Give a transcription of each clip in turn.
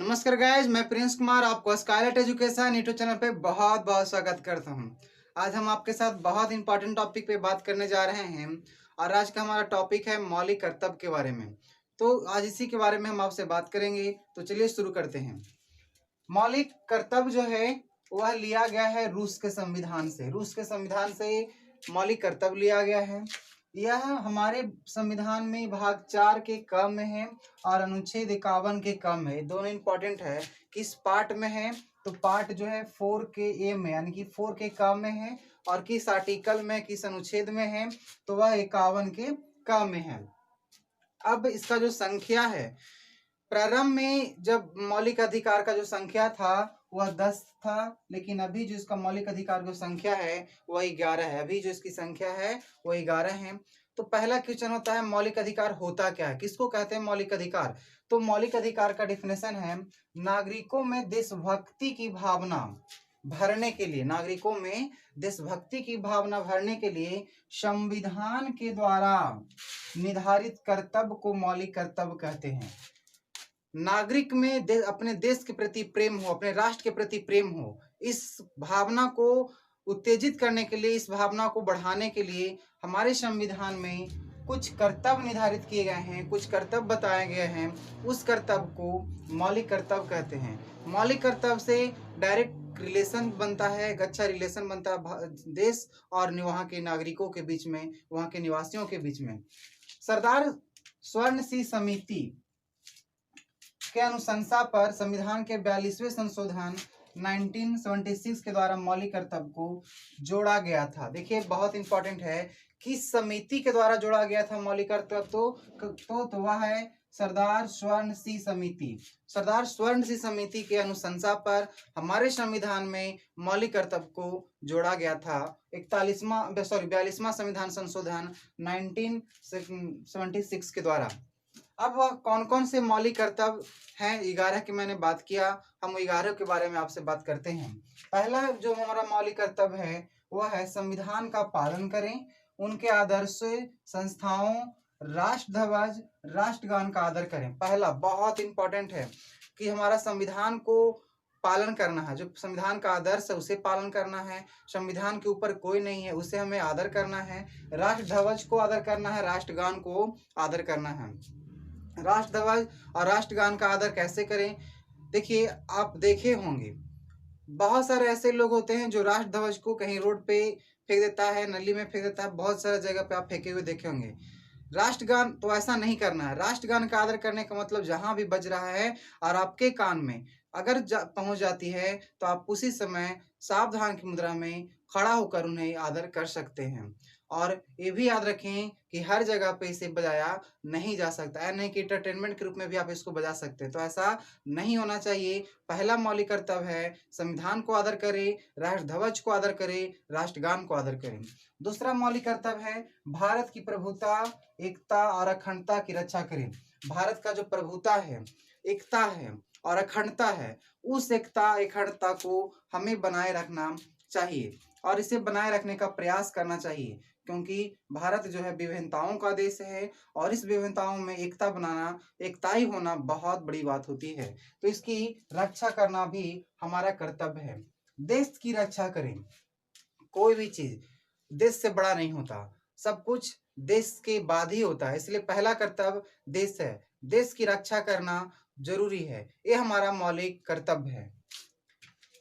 नमस्कार गाइज, मैं प्रिंस कुमार आपको स्काईलाइट एजुकेशन यूट्यूब चैनल पे बहुत बहुत स्वागत करता हूँ। आज हम आपके साथ बहुत इंपॉर्टेंट टॉपिक पे बात करने जा रहे हैं और आज का हमारा टॉपिक है मौलिक कर्तव्य के बारे में। तो आज इसी के बारे में हम आपसे बात करेंगे, तो चलिए शुरू करते हैं। मौलिक कर्तव्य जो है वह लिया गया है रूस के संविधान से। रूस के संविधान से मौलिक कर्तव्य लिया गया है। यह हमारे संविधान में भाग 4 के क में है और अनुच्छेद 51 के क में है। दोनों इंपॉर्टेंट है। किस पार्ट में है? तो पार्ट जो है 4 के ए में यानी कि 4 के क में है और किस आर्टिकल में, किस अनुच्छेद में है? तो वह 51 के क में है। अब इसका जो संख्या है, प्रारंभ में जब मौलिक अधिकार का जो संख्या था वह 10 था, लेकिन अभी जो इसका मौलिक अधिकार जो संख्या है वह 11 है। अभी जो इसकी संख्या है वह 11 है। तो पहला क्वेश्चन होता है मौलिक अधिकार होता क्या है, किसको कहते हैं मौलिक अधिकार? तो मौलिक अधिकार का डिफिनेशन है नागरिकों में देशभक्ति की भावना भरने के लिए, नागरिकों में देशभक्ति की भावना भरने के लिए संविधान के द्वारा निर्धारित कर्तव्य को मौलिक कर्तव्य कहते हैं। नागरिक में अपने देश के प्रति प्रेम हो, अपने राष्ट्र के प्रति प्रेम हो, इस भावना को उत्तेजित करने के लिए, इस भावना को बढ़ाने के लिए हमारे संविधान में कुछ कर्तव्य निर्धारित किए गए हैं, कुछ कर्तव्य बताए गए हैं। उस कर्तव्य को मौलिक कर्तव्य कहते हैं। मौलिक कर्तव्य से डायरेक्ट रिलेशन बनता है, एक अच्छा रिलेशन बनता है देश और वहाँ के नागरिकों के बीच में, वहाँ के निवासियों के बीच में। सरदार स्वर्ण सिंह समिति के अनुशंसा पर संविधान के 42वें संशोधन 1976 के द्वारा मौलिक कर्तव्य को जोड़ा गया था। देखिए बहुत इंपॉर्टेंट है, किस समिति के द्वारा जोड़ा गया था मौलिक कर्तव्य? तो वह है सरदार स्वर्ण सिंह समिति। सरदार स्वर्ण सिंह समिति के अनुशंसा पर हमारे संविधान में मौलिक कर्तव्य को जोड़ा गया था। 42वां संविधान संशोधन 1976 के द्वारा। अब वह कौन कौन से मौलिक कर्तव्य हैं? 11 की मैंने बात किया, हम 11 के बारे में आपसे बात करते हैं। पहला जो हमारा मौलिक कर्तव्य है वह है संविधान का पालन करें, उनके आदर्श संस्थाओं, राष्ट्र ध्वज, राष्ट्रगान का आदर करें। पहला बहुत इंपॉर्टेंट है कि हमारा संविधान को पालन करना है, जो संविधान का आदर्श है उसे पालन करना है। संविधान के ऊपर कोई नहीं है, उसे हमें आदर करना है। राष्ट्र ध्वज को आदर करना है, राष्ट्रगान को आदर करना है। राष्ट्र ध्वज और राष्ट्रगान का आदर कैसे करें? देखिए, आप देखे होंगे बहुत सारे ऐसे लोग होते हैं जो राष्ट्र ध्वज को कहीं रोड पे फेंक देता है, नली में फेंक देता है, बहुत सारे जगह पे आप फेंके हुए देखे होंगे। राष्ट्रगान तो ऐसा नहीं करना है। राष्ट्रगान का आदर करने का मतलब जहां भी बज रहा है और आपके कान में अगर पहुंच जाती है तो आप उसी समय सावधान की मुद्रा में खड़ा होकर उन्हें आदर कर सकते हैं। और ये भी याद रखें कि हर जगह पे इसे बजाया नहीं जा सकता है, नहीं कि एंटरटेनमेंट के रूप में भी आप इसको बजा सकते हैं, तो ऐसा नहीं होना चाहिए। पहला मौलिक कर्तव्य है संविधान को आदर करें, राष्ट्र ध्वज को आदर करें, राष्ट्रगान को आदर करें। दूसरा मौलिक कर्तव्य है भारत की प्रभुता, एकता और अखंडता की रक्षा करें। भारत का जो प्रभुता है, एकता है और अखंडता है, उस एकता अखंडता को हमें बनाए रखना चाहिए और इसे बनाए रखने का प्रयास करना चाहिए, क्योंकि भारत जो है विभिन्नताओं का देश है और इस विभिन्नताओं में एकता बनाना, एकताई होना बहुत बड़ी बात होती है। तो इसकी रक्षा करना भी हमारा कर्तव्य है। देश की रक्षा करें। कोई भी चीज देश से बड़ा नहीं होता, सब कुछ देश के बाद ही होता है, इसलिए पहला कर्तव्य देश है। देश की रक्षा करना जरूरी है, ये हमारा मौलिक कर्तव्य है।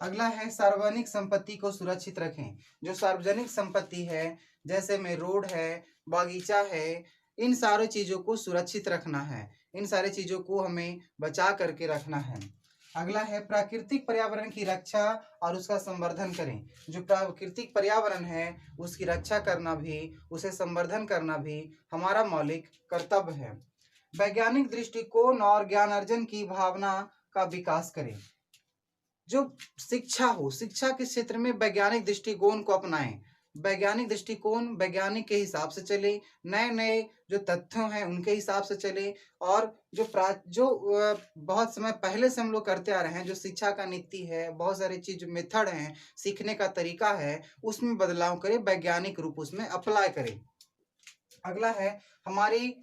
अगला है सार्वजनिक संपत्ति को सुरक्षित रखें। जो सार्वजनिक संपत्ति है, जैसे में रोड है, बागीचा है, इन सारी चीजों को सुरक्षित रखना है, इन सारी चीजों को हमें बचा करके रखना है। अगला है प्राकृतिक पर्यावरण की रक्षा और उसका संवर्धन करें। जो प्राकृतिक पर्यावरण है उसकी रक्षा करना भी, उसे संवर्धन करना भी हमारा मौलिक कर्तव्य है। वैज्ञानिक दृष्टिकोण और ज्ञान अर्जन की भावना का विकास करें। जो शिक्षा हो, शिक्षा के क्षेत्र में वैज्ञानिक दृष्टिकोण को अपनाएं। वैज्ञानिक दृष्टिकोण वैज्ञानिक के हिसाब से चले, नए नए जो तथ्य हैं उनके हिसाब से चले और जो बहुत समय पहले से हम लोग करते आ रहे हैं, जो शिक्षा का नीति है, बहुत सारी चीज मेथड हैं, सीखने का तरीका है, उसमें बदलाव करें, वैज्ञानिक रूप उसमें अप्लाई करें। अगला है हमारी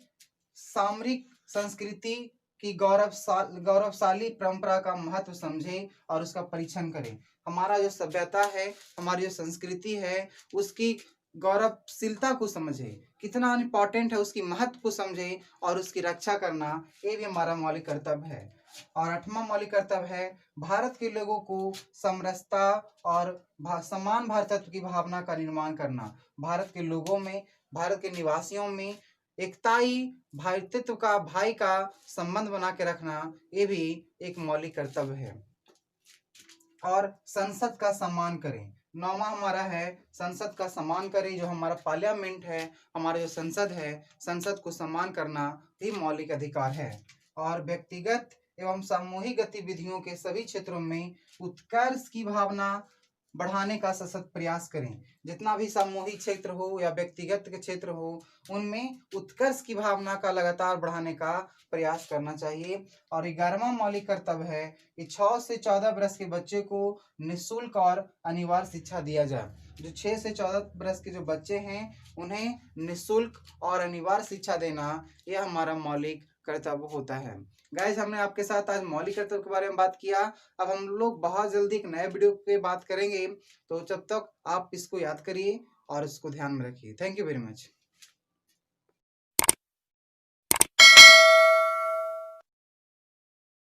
सामरिक संस्कृति की गौरवशाली परंपरा का महत्व समझे और उसका परीक्षण करें। हमारा जो सभ्यता है, हमारी जो संस्कृति है, उसकी गौरवशीलता को समझे, कितना इम्पोर्टेंट है, उसकी महत्व को समझे और उसकी रक्षा करना, ये भी हमारा मौलिक कर्तव्य है। और 8वां मौलिक कर्तव्य है भारत के लोगों को समरसता और समान भारतत्व की भावना का निर्माण करना। भारत के लोगों में, भारत के निवासियों में एकताई भातृत्व का, भाई का संबंध बना के रखना, ये भी एक मौलिक कर्तव्य है। और संसद का सम्मान करें। 9वां हमारा है संसद का सम्मान करें। जो हमारा पार्लियामेंट है, हमारा जो संसद है, संसद को सम्मान करना भी मौलिक अधिकार है। और व्यक्तिगत एवं सामूहिक गतिविधियों के सभी क्षेत्रों में उत्कर्ष की भावना बढ़ाने का सतत प्रयास करें। जितना भी सामूहिक क्षेत्र हो या व्यक्तिगत के क्षेत्र हो, उनमें उत्कर्ष की भावना का लगातार बढ़ाने का प्रयास करना चाहिए। और 11वां मौलिक कर्तव्य है कि 6 से 14 वर्ष के बच्चे को निःशुल्क और अनिवार्य शिक्षा दिया जाए। जो 6 से 14 वर्ष के जो बच्चे हैं, उन्हें निःशुल्क और अनिवार्य शिक्षा देना, यह हमारा मौलिक कर्तव्य होता है। गाइस, हमने आपके साथ आज मौलिक कर्तव्य के बारे में बात किया। अब हम लोग बहुत जल्दी एक नए वीडियो पे बात करेंगे, तो जब तक आप इसको याद करिए और इसको ध्यान में रखिए। Thank you very much.